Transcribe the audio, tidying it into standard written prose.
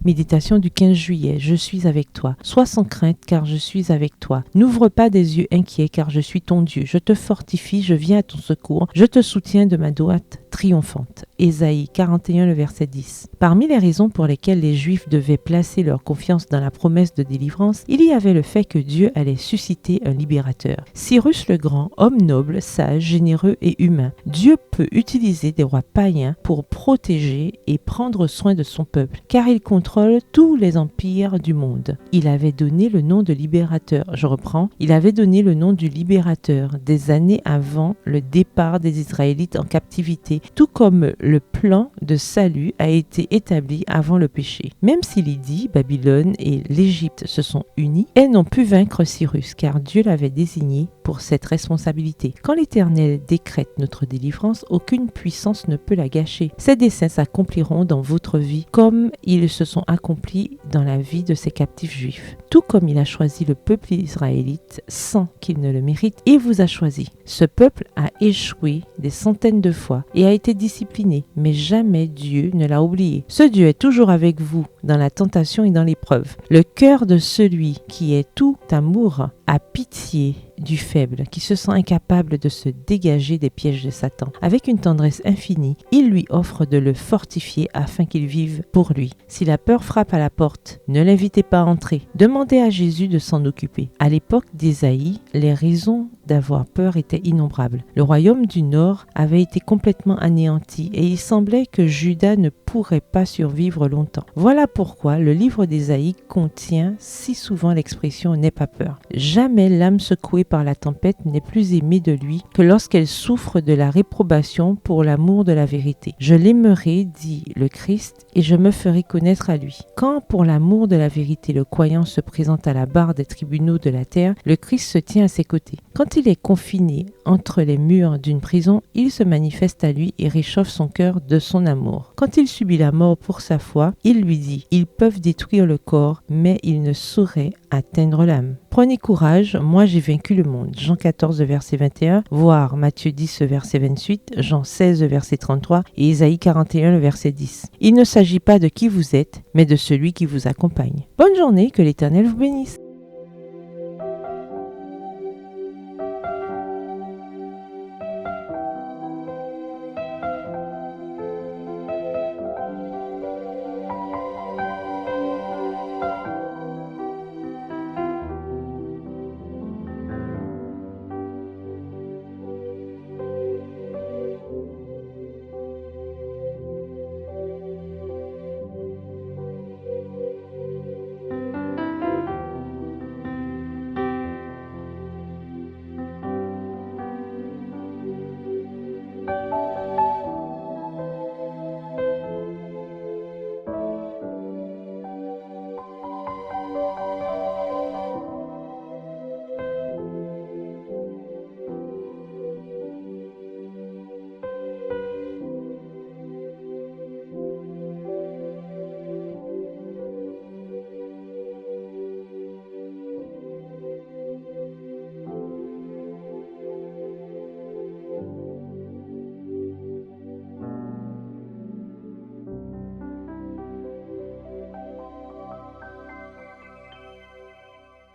Méditation du 15 juillet. Je suis avec toi. Sois sans crainte car je suis avec toi. N'ouvre pas des yeux inquiets car je suis ton Dieu. Je te fortifie, je viens à ton secours. Je te soutiens de ma droite triomphante. Ésaïe 41, le verset 10. Parmi les raisons pour lesquelles les Juifs devaient placer leur confiance dans la promesse de délivrance, il y avait le fait que Dieu allait susciter un libérateur. Cyrus le Grand, homme noble, sage, généreux et humain, Dieu peut utiliser des rois païens pour protéger et prendre soin de son peuple, car il contrôle tous les empires du monde. Il avait donné le nom de libérateur. Je reprends. Il avait donné le nom du libérateur des années avant le départ des Israélites en captivité, tout comme le plan de salut a été établi avant le péché. Même si Lydie, Babylone et l'Égypte se sont unis, elles n'ont pu vaincre Cyrus, car Dieu l'avait désigné pour cette responsabilité. Quand l'Éternel décrète notre délivrance, aucune puissance ne peut la gâcher. Ses desseins s'accompliront dans votre vie comme ils se sont accomplis dans la vie de ses captifs juifs. Tout comme il a choisi le peuple israélite sans qu'il ne le mérite, il vous a choisi. Ce peuple a échoué des centaines de fois et a été discipliné, mais jamais Dieu ne l'a oublié. Ce Dieu est toujours avec vous dans la tentation et dans l'épreuve. Le cœur de celui qui est tout amour a pitié du faible, qui se sent incapable de se dégager des pièges de Satan. Avec une tendresse infinie, il lui offre de le fortifier afin qu'il vive pour lui. Si la peur frappe à la porte, ne l'invitez pas à entrer. Demandez à Jésus de s'en occuper. À l'époque d'Ésaïe, les raisons d'avoir peur étaient innombrables. Le royaume du Nord avait été complètement anéanti et il semblait que Juda ne pourrait pas survivre longtemps. Voilà pourquoi le livre d'Ésaïe contient si souvent l'expression « n'aie pas peur ». Jamais l'âme secouée par la tempête n'est plus aimée de lui que lorsqu'elle souffre de la réprobation pour l'amour de la vérité. Je l'aimerai, dit le Christ, et je me ferai connaître à lui. Quand pour l'amour de la vérité le croyant se présente à la barre des tribunaux de la terre, le Christ se tient à ses côtés. Quand il est confiné entre les murs d'une prison, il se manifeste à lui et réchauffe son cœur de son amour. Quand il subit la mort pour sa foi, il lui dit: ils peuvent détruire le corps, mais ils ne sauraient atteindre l'âme. Prenez courage, moi j'ai vaincu le monde. Jean 14, verset 21, voire Matthieu 10, verset 28, Jean 16, verset 33 et Ésaïe 41, verset 10. Il ne s'agit pas de qui vous êtes, mais de celui qui vous accompagne. Bonne journée, que l'Éternel vous bénisse.